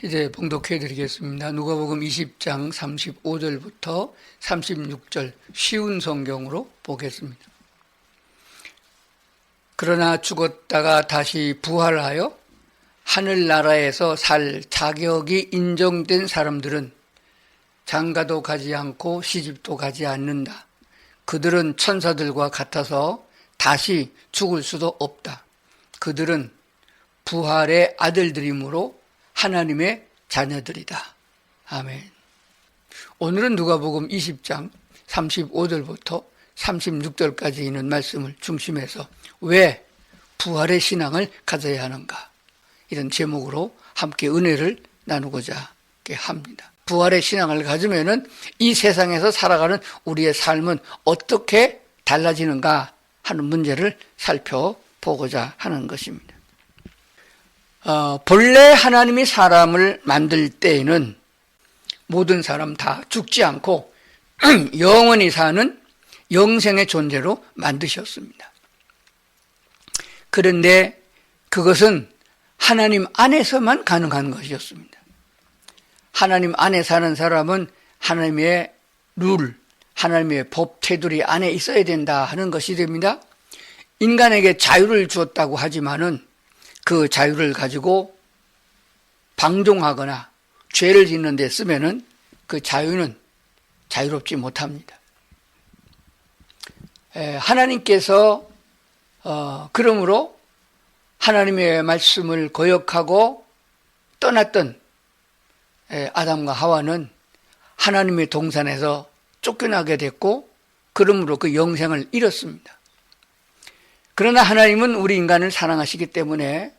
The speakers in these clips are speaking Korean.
이제 봉독해 드리겠습니다. 누가복음 20장 35절부터 36절 쉬운 성경으로 보겠습니다. 그러나 죽었다가 다시 부활하여 하늘나라에서 살 자격이 인정된 사람들은 장가도 가지 않고 시집도 가지 않는다. 그들은 천사들과 같아서 다시 죽을 수도 없다. 그들은 부활의 아들들이므로 하나님의 자녀들이다. 아멘. 오늘은 누가복음 20장 35절부터 36절까지 있는 말씀을 중심해서 왜 부활의 신앙을 가져야 하는가, 이런 제목으로 함께 은혜를 나누고자 합니다. 부활의 신앙을 가지면은 이 세상에서 살아가는 우리의 삶은 어떻게 달라지는가 하는 문제를 살펴보고자 하는 것입니다. 본래 하나님이 사람을 만들 때에는 모든 사람 다 죽지 않고 영원히 사는 영생의 존재로 만드셨습니다. 그런데 그것은 하나님 안에서만 가능한 것이었습니다. 하나님 안에 사는 사람은 하나님의 룰, 하나님의 법, 테두리 안에 있어야 된다 하는 것이 됩니다. 인간에게 자유를 주었다고 하지만은 그 자유를 가지고 방종하거나 죄를 짓는 데 쓰면은 그 자유는 자유롭지 못합니다. 하나님께서 그러므로 하나님의 말씀을 거역하고 떠났던 아담과 하와는 하나님의 동산에서 쫓겨나게 됐고, 그러므로 그 영생을 잃었습니다. 그러나 하나님은 우리 인간을 사랑하시기 때문에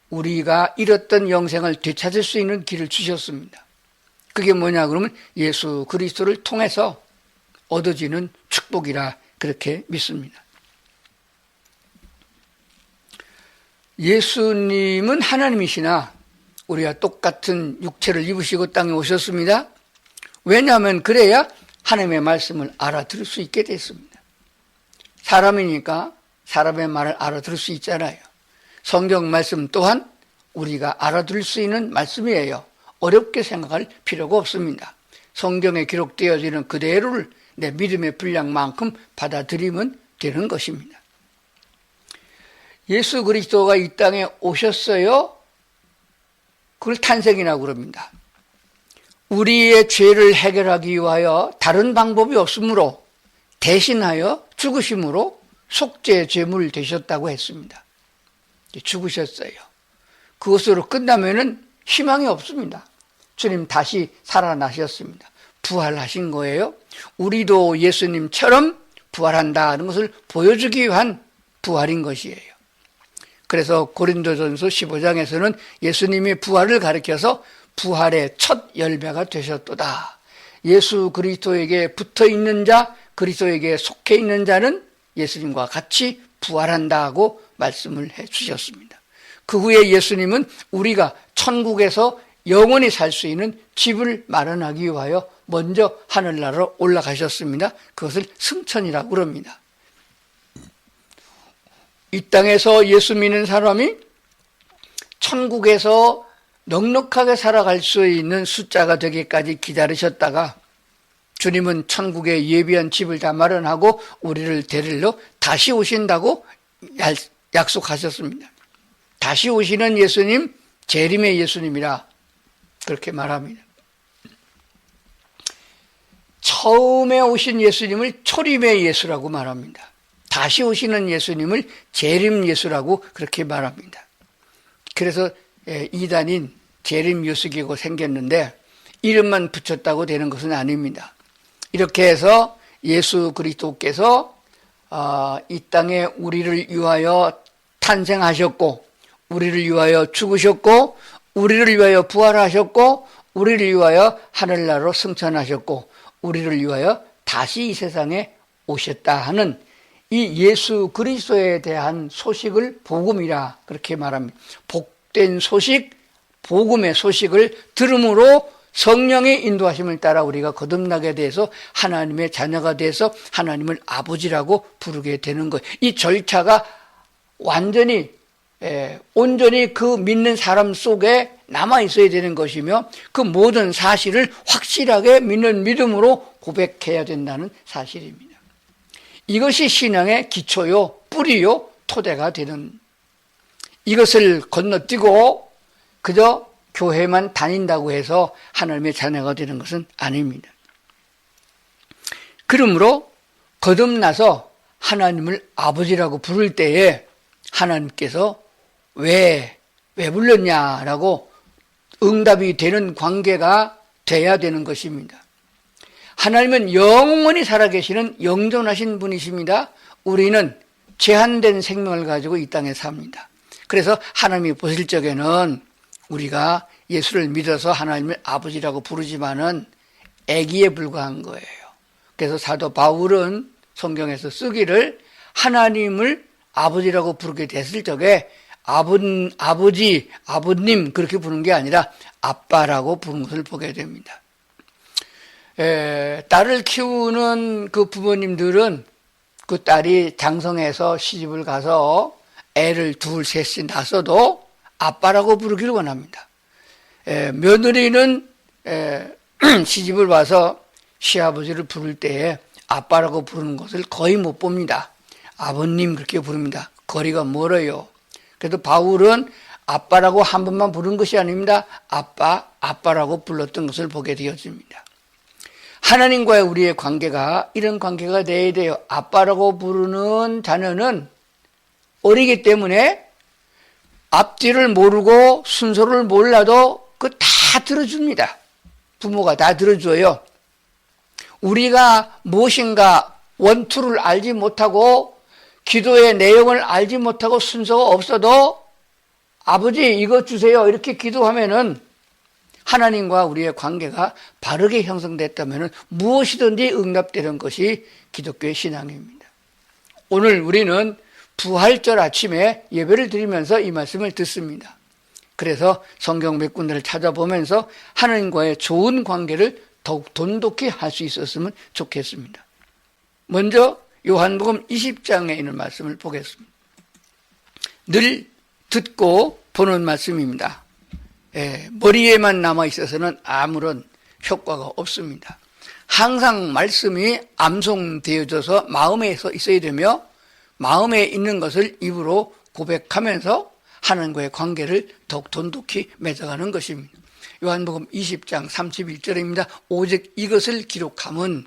우리가 잃었던 영생을 되찾을 수 있는 길을 주셨습니다. 그게 뭐냐 그러면 예수 그리스도를 통해서 얻어지는 축복이라 그렇게 믿습니다. 예수님은 하나님이시나 우리와 똑같은 육체를 입으시고 땅에 오셨습니다. 왜냐하면 그래야 하나님의 말씀을 알아들을 수 있게 됐습니다. 사람이니까 사람의 말을 알아들을 수 있잖아요. 성경 말씀 또한 우리가 알아들을 수 있는 말씀이에요. 어렵게 생각할 필요가 없습니다. 성경에 기록되어지는 그대로를 내 믿음의 분량만큼 받아들이면 되는 것입니다. 예수 그리스도가 이 땅에 오셨어요. 그걸 탄생이라고 그럽니다. 우리의 죄를 해결하기 위하여 다른 방법이 없으므로 대신하여 죽으심으로 속죄 제물 되셨다고 했습니다. 죽으셨어요. 그것으로 끝나면은 희망이 없습니다. 주님 다시 살아나셨습니다. 부활하신 거예요. 우리도 예수님처럼 부활한다는 것을 보여주기 위한 부활인 것이에요. 그래서 고린도전서 15장에서는 예수님이 부활을 가리켜서 부활의 첫 열매가 되셨도다. 예수 그리스도에게 붙어 있는 자, 그리스도에게 속해 있는 자는 예수님과 같이 부활한다고 말씀을 해 주셨습니다. 그 후에 예수님은 우리가 천국에서 영원히 살 수 있는 집을 마련하기 위하여 먼저 하늘나라로 올라가셨습니다. 그것을 승천이라고 그럽니다. 이 땅에서 예수 믿는 사람이 천국에서 넉넉하게 살아갈 수 있는 숫자가 되기까지 기다리셨다가 주님은 천국에 예비한 집을 다 마련하고 우리를 데리러 다시 오신다고 약속하셨습니다. 다시 오시는 예수님, 재림의 예수님이라 그렇게 말합니다. 처음에 오신 예수님을 초림의 예수라고 말합니다. 다시 오시는 예수님을 재림 예수라고 그렇게 말합니다. 그래서 이단인 재림 예수교가 생겼는데 이름만 붙였다고 되는 것은 아닙니다. 이렇게 해서 예수 그리스도께서 이 땅에 우리를 위하여 탄생하셨고, 우리를 위하여 죽으셨고, 우리를 위하여 부활하셨고, 우리를 위하여 하늘나라로 승천하셨고, 우리를 위하여 다시 이 세상에 오셨다 하는 이 예수 그리스도에 대한 소식을 복음이라 그렇게 말합니다. 복된 소식, 복음의 소식을 들음으로 성령의 인도하심을 따라 우리가 거듭나게 돼서 하나님의 자녀가 돼서 하나님을 아버지라고 부르게 되는 것. 이 절차가 완전히 온전히 그 믿는 사람 속에 남아 있어야 되는 것이며 그 모든 사실을 확실하게 믿는 믿음으로 고백해야 된다는 사실입니다. 이것이 신앙의 기초요, 뿌리요, 토대가 되는, 이것을 건너뛰고 그저 교회만 다닌다고 해서 하나님의 자녀가 되는 것은 아닙니다. 그러므로 거듭나서 하나님을 아버지라고 부를 때에 하나님께서 왜 불렀냐라고 응답이 되는 관계가 돼야 되는 것입니다. 하나님은 영원히 살아계시는 영존하신 분이십니다. 우리는 제한된 생명을 가지고 이 땅에 삽니다. 그래서 하나님이 보실 적에는 우리가 예수를 믿어서 하나님을 아버지라고 부르지만은 애기에 불과한 거예요. 그래서 사도 바울은 성경에서 쓰기를 하나님을 아버지라고 부르게 됐을 적에 아버지, 아버님 그렇게 부르는 게 아니라 아빠라고 부르는 것을 보게 됩니다. 딸을 키우는 그 부모님들은 그 딸이 장성해서 시집을 가서 애를 둘, 셋이 낳았어도 아빠라고 부르기를 원합니다. 며느리는 시집을 와서 시아버지를 부를 때에 아빠라고 부르는 것을 거의 못 봅니다. 아버님 그렇게 부릅니다. 거리가 멀어요. 그래도 바울은 아빠라고 한 번만 부른 것이 아닙니다. 아빠라고 불렀던 것을 보게 되었습니다. 하나님과의 우리의 관계가 이런 관계가 돼야 돼요. 아빠라고 부르는 자녀는 어리기 때문에 앞뒤를 모르고 순서를 몰라도 그 다 들어줍니다. 부모가 다 들어줘요. 우리가 무엇인가 원투를 알지 못하고 기도의 내용을 알지 못하고 순서가 없어도 아버지 이거 주세요 이렇게 기도하면은 하나님과 우리의 관계가 바르게 형성됐다면 무엇이든지 응답되는 것이 기독교의 신앙입니다. 오늘 우리는 부활절 아침에 예배를 드리면서 이 말씀을 듣습니다. 그래서 성경 몇 군데를 찾아보면서 하나님과의 좋은 관계를 더욱 돈독히 할 수 있었으면 좋겠습니다. 먼저 요한복음 20장에 있는 말씀을 보겠습니다. 늘 듣고 보는 말씀입니다. 머리에만 남아있어서는 아무런 효과가 없습니다. 항상 말씀이 암송되어져서 마음에 있어야 되며 마음에 있는 것을 입으로 고백하면서 하나님과의 관계를 더욱 돈독히 맺어가는 것입니다. 요한복음 20장 31절입니다. 오직 이것을 기록함은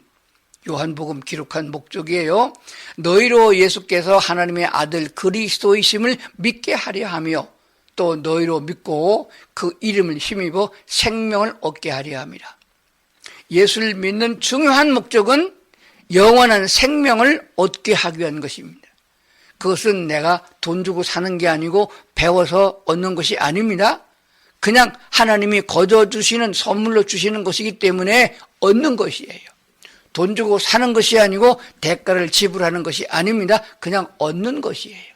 요한복음 기록한 목적이에요. 너희로 예수께서 하나님의 아들 그리스도이심을 믿게 하려 하며 또 너희로 믿고 그 이름을 힘입어 생명을 얻게 하려 함이라. 예수를 믿는 중요한 목적은 영원한 생명을 얻게 하기 위한 것입니다. 그것은 내가 돈 주고 사는 게 아니고 배워서 얻는 것이 아닙니다. 그냥 하나님이 거저 주시는 선물로 주시는 것이기 때문에 얻는 것이에요. 돈 주고 사는 것이 아니고 대가를 지불하는 것이 아닙니다. 그냥 얻는 것이에요.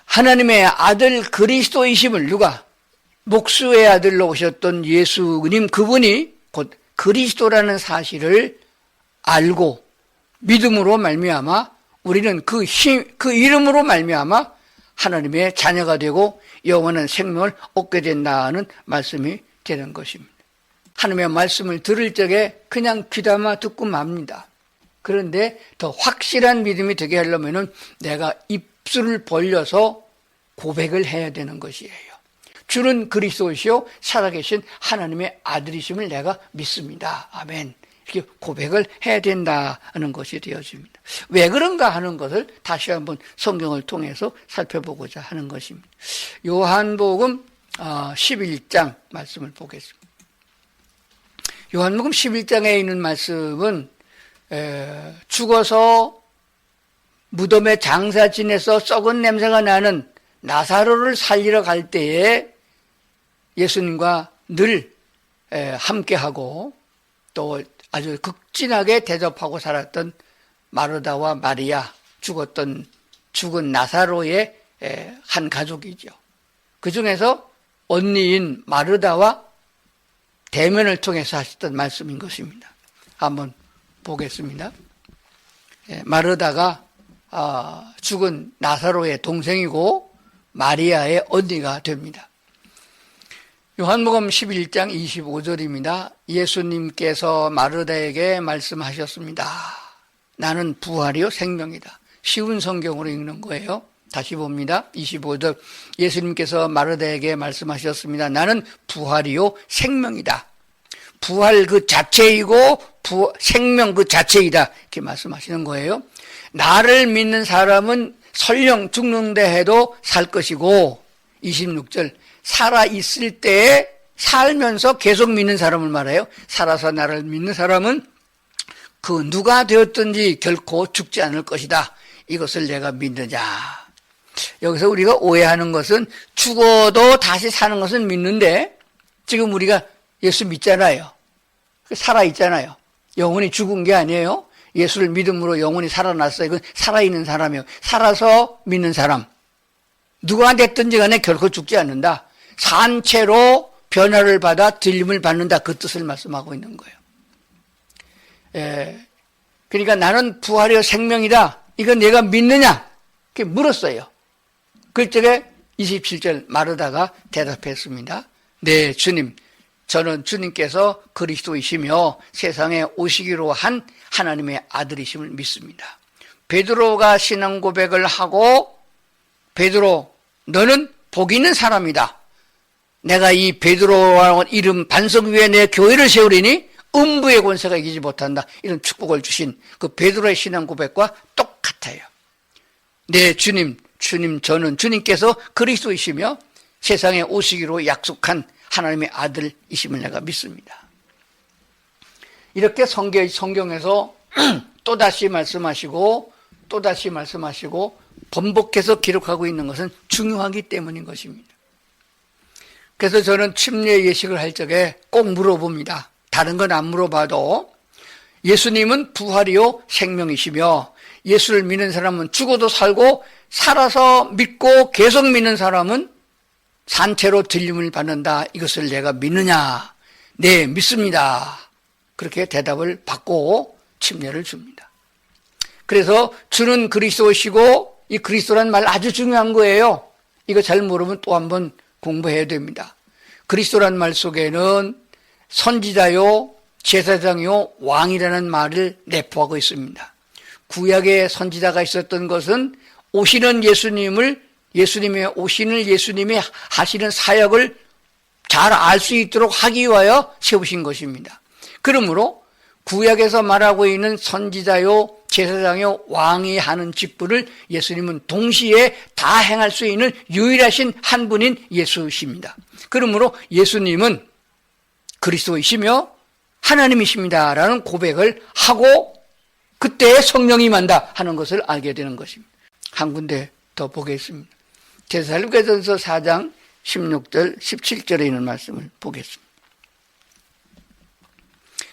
하나님의 아들 그리스도이심을 누가? 목수의 아들로 오셨던 예수님 그분이 곧 그리스도라는 사실을 알고 믿음으로 말미암아 우리는 그 이름으로 말미암아 하나님의 자녀가 되고 영원한 생명을 얻게 된다는 말씀이 되는 것입니다. 하나님의 말씀을 들을 적에 그냥 귀담아 듣고 맙니다. 그런데 더 확실한 믿음이 되게 하려면 내가 입술을 벌려서 고백을 해야 되는 것이에요. 주는 그리스도이시요 살아계신 하나님의 아들이심을 내가 믿습니다. 아멘. 이렇게 고백을 해야 된다는 것이 되어집니다. 왜 그런가 하는 것을 다시 한번 성경을 통해서 살펴보고자 하는 것입니다. 요한복음 11장 말씀을 보겠습니다. 요한복음 11장에 있는 말씀은 죽어서 무덤에 장사 지내서 썩은 냄새가 나는 나사로를 살리러 갈 때에 예수님과 늘 함께하고 또 아주 극진하게 대접하고 살았던 마르다와 마리아, 죽은 나사로의 한 가족이죠. 그 중에서 언니인 마르다와 대면을 통해서 하셨던 말씀인 것입니다. 한번 보겠습니다. 마르다가 죽은 나사로의 동생이고 마리아의 언니가 됩니다. 요한복음 11장 25절입니다. 예수님께서 마르다에게 말씀하셨습니다. 나는 부활이요 생명이다. 쉬운 성경으로 읽는 거예요. 다시 봅니다. 25절 예수님께서 마르다에게 말씀하셨습니다. 나는 부활이요 생명이다. 부활 그 자체이고 생명 그 자체이다. 이렇게 말씀하시는 거예요. 나를 믿는 사람은 설령 죽는다 해도 살 것이고 26절 살아있을 때에 살면서 계속 믿는 사람을 말해요. 살아서 나를 믿는 사람은 그 누가 되었든지 결코 죽지 않을 것이다. 이것을 내가 믿느냐. 여기서 우리가 오해하는 것은 죽어도 다시 사는 것은 믿는데 지금 우리가 예수 믿잖아요. 살아있잖아요. 영혼이 죽은 게 아니에요. 예수를 믿음으로 영혼이 살아났어요. 이건 살아있는 사람이에요. 살아서 믿는 사람. 누가 됐든지 간에 결코 죽지 않는다. 산채로 변화를 받아 들림을 받는다. 그 뜻을 말씀하고 있는 거예요. 그러니까 나는 부활이요 생명이다. 이건 내가 믿느냐? 이렇게 물었어요. 그때 27절 마르다가 대답했습니다. 네, 주님. 저는 주님께서 그리스도이시며 세상에 오시기로 한 하나님의 아들이심을 믿습니다. 베드로가 신앙 고백을 하고 베드로 너는 복 있는 사람이다. 내가 이 베드로라는 이름 반석 위에 내 교회를 세우리니 음부의 권세가 이기지 못한다. 이런 축복을 주신 그 베드로의 신앙 고백과 똑같아요. 네, 주님 저는 주님께서 그리스도이시며 세상에 오시기로 약속한 하나님의 아들이심을 내가 믿습니다. 이렇게 성경에서 또다시 말씀하시고 또다시 말씀하시고 번복해서 기록하고 있는 것은 중요하기 때문인 것입니다. 그래서 저는 침례 예식을 할 적에 꼭 물어봅니다. 다른 건 안 물어봐도 예수님은 부활이요 생명이시며 예수를 믿는 사람은 죽어도 살고 살아서 믿고 계속 믿는 사람은 산채로 들림을 받는다. 이것을 내가 믿느냐? 네, 믿습니다. 그렇게 대답을 받고 침례를 줍니다. 그래서 주는 그리스도시고 이 그리스도란 말 아주 중요한 거예요. 이거 잘 모르면 또 한번 공부해야 됩니다. 그리스도란 말 속에는 선지자요, 제사장요, 왕이라는 말을 내포하고 있습니다. 구약의 선지자가 있었던 것은 오시는 예수님이 하시는 사역을 잘 알 수 있도록 하기 위하여 세우신 것입니다. 그러므로 구약에서 말하고 있는 선지자요, 제사장요, 왕이 하는 직분을 예수님은 동시에 다 행할 수 있는 유일하신 한 분인 예수십니다. 그러므로 예수님은 그리스도이시며 하나님이십니다 라는 고백을 하고 그때 성령이 임한다 하는 것을 알게 되는 것입니다. 한 군데 더 보겠습니다. 데살로니가전서 4장 16절 17절에 있는 말씀을 보겠습니다.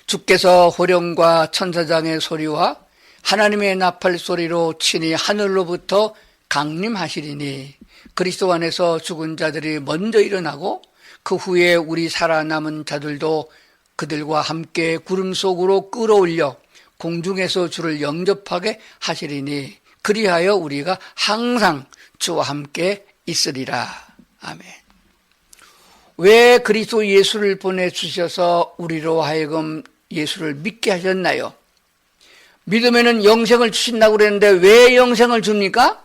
주께서 호령과 천사장의 소리와 하나님의 나팔 소리로 친히 하늘로부터 강림하시리니 그리스도 안에서 죽은 자들이 먼저 일어나고 그 후에 우리 살아남은 자들도 그들과 함께 구름 속으로 끌어올려 공중에서 주를 영접하게 하시리니 그리하여 우리가 항상 주와 함께 있으리라. 아멘. 왜 그리스도 예수를 보내주셔서 우리로 하여금 예수를 믿게 하셨나요? 믿으면은 영생을 주신다고 그랬는데 왜 영생을 줍니까?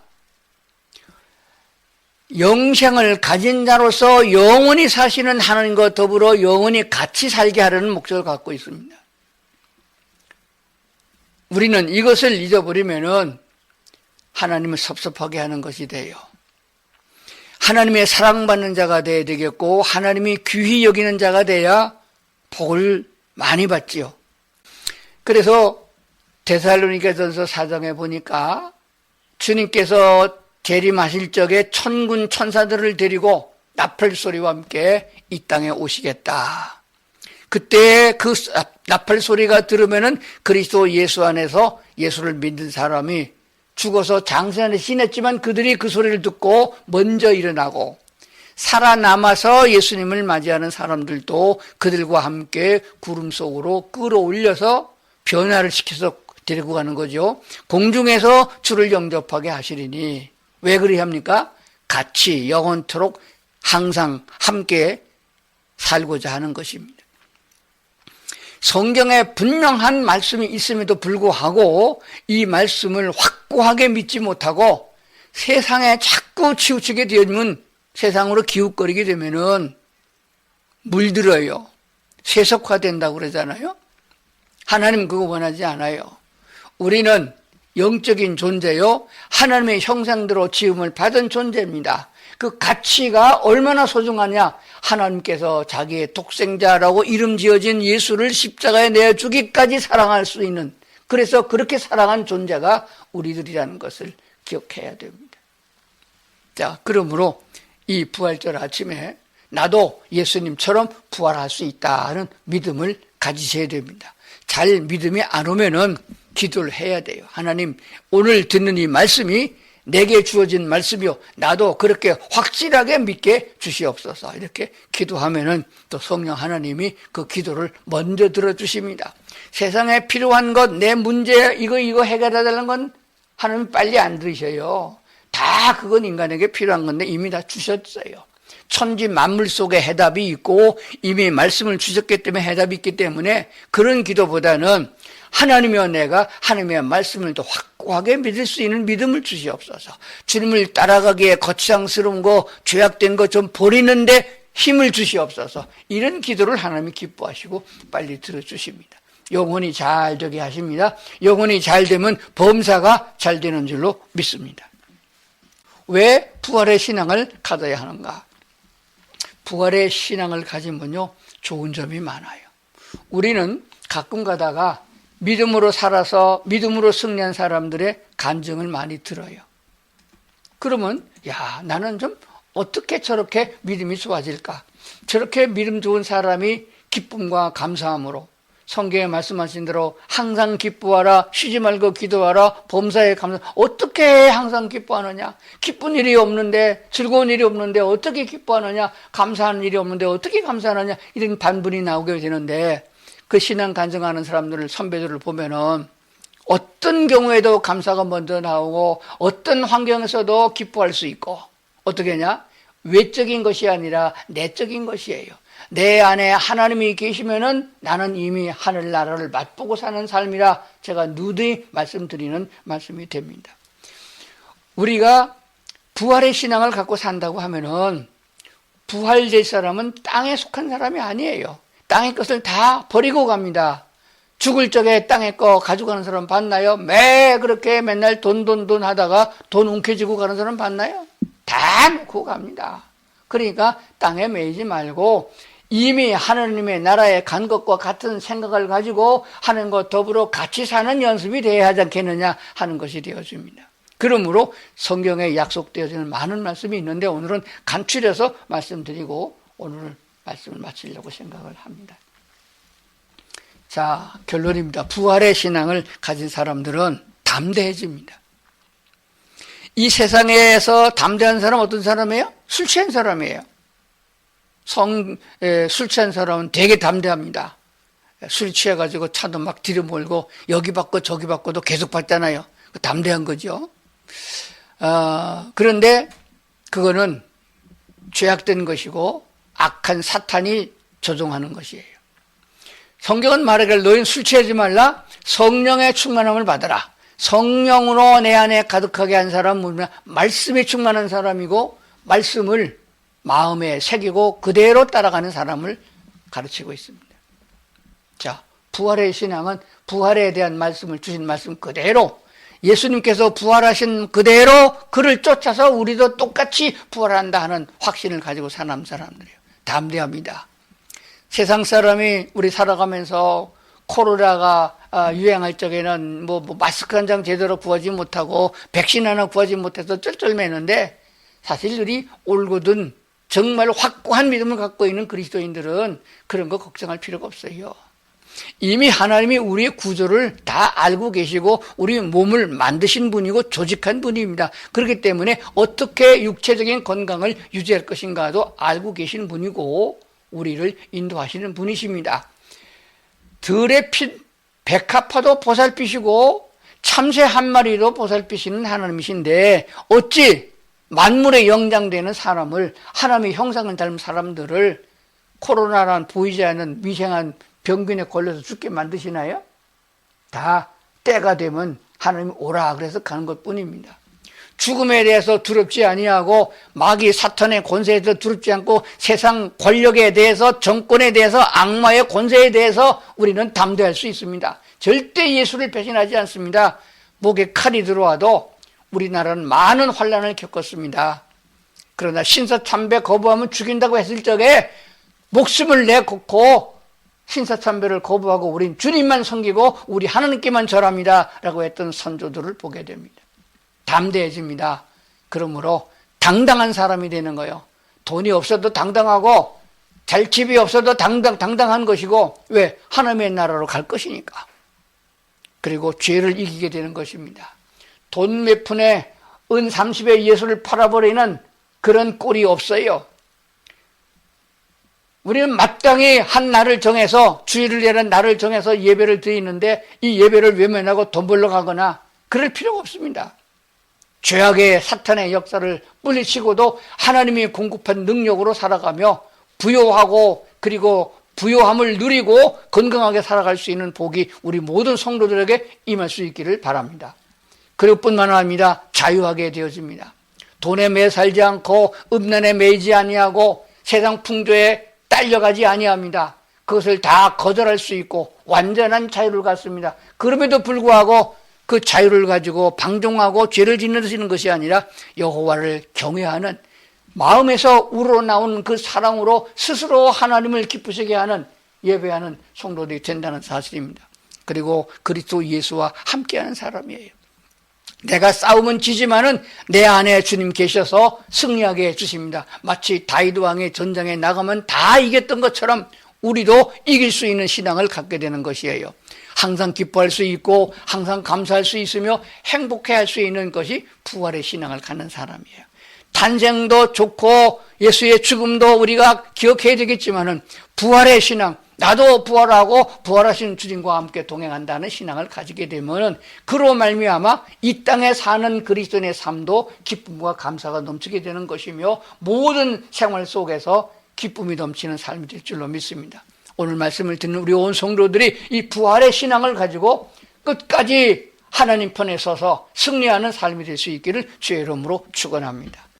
영생을 가진 자로서 영원히 사시는 하나님과 더불어 영원히 같이 살게 하려는 목적을 갖고 있습니다. 우리는 이것을 잊어버리면은 하나님을 섭섭하게 하는 것이 돼요. 하나님의 사랑받는 자가 되어야 되겠고 하나님이 귀히 여기는 자가 돼야 복을 많이 받지요. 그래서 데살로니가전서 4장에 보니까 주님께서 재림하실 적에 천군 천사들을 데리고 나팔 소리와 함께 이 땅에 오시겠다. 그때 그 나팔 소리가 들으면은 그리스도 예수 안에서 예수를 믿는 사람이 죽어서 장세안에 지냈지만 그들이 그 소리를 듣고 먼저 일어나고 살아남아서 예수님을 맞이하는 사람들도 그들과 함께 구름 속으로 끌어올려서 변화를 시켜서 데리고 가는 거죠. 공중에서 주를 영접하게 하시리니 왜 그리 합니까? 같이 영원토록 항상 함께 살고자 하는 것입니다. 성경에 분명한 말씀이 있음에도 불구하고 이 말씀을 확고하게 믿지 못하고 세상에 자꾸 치우치게 되면 세상으로 기웃거리게 되면은 물들어요. 세속화된다고 그러잖아요. 하나님 그거 원하지 않아요. 우리는 영적인 존재요, 하나님의 형상대로 지음을 받은 존재입니다. 그 가치가 얼마나 소중하냐. 하나님께서 자기의 독생자라고 이름 지어진 예수를 십자가에 내어주기까지 사랑할 수 있는, 그래서 그렇게 사랑한 존재가 우리들이라는 것을 기억해야 됩니다. 자, 그러므로 이 부활절 아침에 나도 예수님처럼 부활할 수 있다는 믿음을 가지셔야 됩니다. 잘 믿음이 안 오면은 기도를 해야 돼요. 하나님, 오늘 듣는 이 말씀이 내게 주어진 말씀이요, 나도 그렇게 확실하게 믿게 주시옵소서. 이렇게 기도하면은 또 성령 하나님이 그 기도를 먼저 들어주십니다. 세상에 필요한 것, 내 문제 이거 해결해달라는 건 하나님 빨리 안 들으셔요. 다 그건 인간에게 필요한 건데 이미 다 주셨어요. 천지 만물 속에 해답이 있고 이미 말씀을 주셨기 때문에 해답이 있기 때문에 그런 기도보다는 하나님이여 내가 하나님의 말씀을 더 확고하게 믿을 수 있는 믿음을 주시옵소서. 주님을 따라가기에 거창스러운 거, 죄악된 거 좀 버리는데 힘을 주시옵소서. 이런 기도를 하나님이 기뻐하시고 빨리 들어주십니다. 영혼이 잘 되게 하십니다. 영혼이 잘 되면 범사가 잘 되는 줄로 믿습니다. 왜 부활의 신앙을 가져야 하는가? 부활의 신앙을 가지면요, 좋은 점이 많아요. 우리는 가끔 가다가 믿음으로 살아서 믿음으로 승리한 사람들의 간증을 많이 들어요. 그러면 야, 나는 좀 어떻게 저렇게 믿음이 좋아질까? 저렇게 믿음 좋은 사람이 기쁨과 감사함으로 성경에 말씀하신 대로 항상 기뻐하라, 쉬지 말고 기도하라, 범사에 감사. 어떻게 항상 기뻐하느냐? 기쁜 일이 없는데, 즐거운 일이 없는데 어떻게 기뻐하느냐? 감사하는 일이 없는데 어떻게 감사하느냐? 이런 반문이 나오게 되는데, 그 신앙 간증하는 사람들을, 선배들을 보면은 어떤 경우에도 감사가 먼저 나오고 어떤 환경에서도 기뻐할 수 있고, 어떻게 하냐? 외적인 것이 아니라 내적인 것이에요. 내 안에 하나님이 계시면은 나는 이미 하늘나라를 맛보고 사는 삶이라 제가 누누이 말씀드리는 말씀이 됩니다. 우리가 부활의 신앙을 갖고 산다고 하면은 부활될 사람은 땅에 속한 사람이 아니에요. 땅의 것을 다 버리고 갑니다. 죽을 적에 땅의 거 가져가는 사람 봤나요? 매 그렇게 맨날 돈 하다가 돈 움켜쥐고 가는 사람 봤나요? 다 놓고 갑니다. 그러니까 땅에 매이지 말고 이미 하나님의 나라에 간 것과 같은 생각을 가지고 하나님과 더불어 같이 사는 연습이 되어야 하지 않겠느냐 하는 것이 되어집니다. 그러므로 성경에 약속되어지는 많은 말씀이 있는데 오늘은 간추려서 말씀드리고 오늘 말씀을 마치려고 생각을 합니다. 자, 결론입니다. 부활의 신앙을 가진 사람들은 담대해집니다. 이 세상에서 담대한 사람은 어떤 사람이에요? 술 취한 사람이에요. 술 취한 사람은 되게 담대합니다. 술 취해가지고 차도 막 들여몰고 여기 받고 저기 받고도 계속 받잖아요. 담대한 거죠. 그런데 그거는 죄악된 것이고 악한 사탄이 조종하는 것이에요. 성경은 말하기를 너희는 술 취하지 말라, 성령의 충만함을 받아라. 성령으로 내 안에 가득하게 한 사람은 말씀에 충만한 사람이고 말씀을 마음에 새기고 그대로 따라가는 사람을 가르치고 있습니다. 자, 부활의 신앙은 부활에 대한 말씀을 주신 말씀 그대로 예수님께서 부활하신 그대로 그를 쫓아서 우리도 똑같이 부활한다 하는 확신을 가지고 사는 사람들이에요. 담대합니다. 세상 사람이 우리 살아가면서 코로나가 유행할 적에는 마스크 한 장 제대로 구하지 못하고 백신 하나 구하지 못해서 쩔쩔매는데 사실 우리 올곧은 정말 확고한 믿음을 갖고 있는 그리스도인들은 그런 거 걱정할 필요가 없어요. 이미 하나님이 우리의 구조를 다 알고 계시고 우리 몸을 만드신 분이고 조직한 분입니다. 그렇기 때문에 어떻게 육체적인 건강을 유지할 것인가도 알고 계신 분이고 우리를 인도하시는 분이십니다. 들의 핏 백합화도 보살피시고 참새 한 마리도 보살피시는 하나님이신데 어찌 만물의 영장되는 사람을, 하나님의 형상을 닮은 사람들을 코로나란 보이지 않는 미생한 병균에 걸려서 죽게 만드시나요? 다 때가 되면 하나님 오라 그래서 가는 것뿐입니다. 죽음에 대해서 두렵지 아니하고 마귀 사탄의 권세에 대해서 두렵지 않고 세상 권력에 대해서 정권에 대해서 악마의 권세에 대해서 우리는 담대할 수 있습니다. 절대 예수를 배신하지 않습니다. 목에 칼이 들어와도 우리나라는 많은 환난을 겪었습니다. 그러나 신사참배 거부하면 죽인다고 했을 적에 목숨을 내놓고 신사참배를 거부하고 우린 주님만 섬기고 우리 하나님께만 절합니다 라고 했던 선조들을 보게 됩니다. 담대해집니다. 그러므로 당당한 사람이 되는 거예요. 돈이 없어도 당당하고 집이 없어도 당당한 것이고, 왜? 하나님의 나라로 갈 것이니까. 그리고 죄를 이기게 되는 것입니다. 돈 몇 푼에 은 30에 예수를 팔아버리는 그런 꼴이 없어요. 우리는 마땅히 한 날을 정해서, 주일을 내는 날을 정해서 예배를 드리는데 이 예배를 외면하고 돈 벌러 가거나 그럴 필요가 없습니다. 죄악의 사탄의 역사를 물리치고도 하나님이 공급한 능력으로 살아가며 부요하고 그리고 부요함을 누리고 건강하게 살아갈 수 있는 복이 우리 모든 성도들에게 임할 수 있기를 바랍니다. 그리고 뿐만 아니라 자유하게 되어집니다. 돈에 매 살지 않고 음란에 매이지 아니하고 세상 풍조에 딸려가지 아니합니다. 그것을 다 거절할 수 있고 완전한 자유를 갖습니다. 그럼에도 불구하고 그 자유를 가지고 방종하고 죄를 짓는 것이 아니라 여호와를 경외하는 마음에서 우러나온 그 사랑으로 스스로 하나님을 기쁘시게 하는 예배하는 성도들이 된다는 사실입니다. 그리고 그리스도 예수와 함께하는 사람이에요. 내가 싸움은 지지만은 내 안에 주님 계셔서 승리하게 해주십니다. 마치 다윗 왕의 전장에 나가면 다 이겼던 것처럼 우리도 이길 수 있는 신앙을 갖게 되는 것이에요. 항상 기뻐할 수 있고 항상 감사할 수 있으며 행복해할 수 있는 것이 부활의 신앙을 갖는 사람이에요. 탄생도 좋고 예수의 죽음도 우리가 기억해야 되겠지만은 부활의 신앙, 나도 부활하고 부활하신 주님과 함께 동행한다는 신앙을 가지게 되면은 그로 말미암아 이 땅에 사는 그리스도인의 삶도 기쁨과 감사가 넘치게 되는 것이며 모든 생활 속에서 기쁨이 넘치는 삶이 될 줄로 믿습니다. 오늘 말씀을 듣는 우리 온 성도들이 이 부활의 신앙을 가지고 끝까지 하나님 편에 서서 승리하는 삶이 될 수 있기를 주의 이름으로 축원합니다.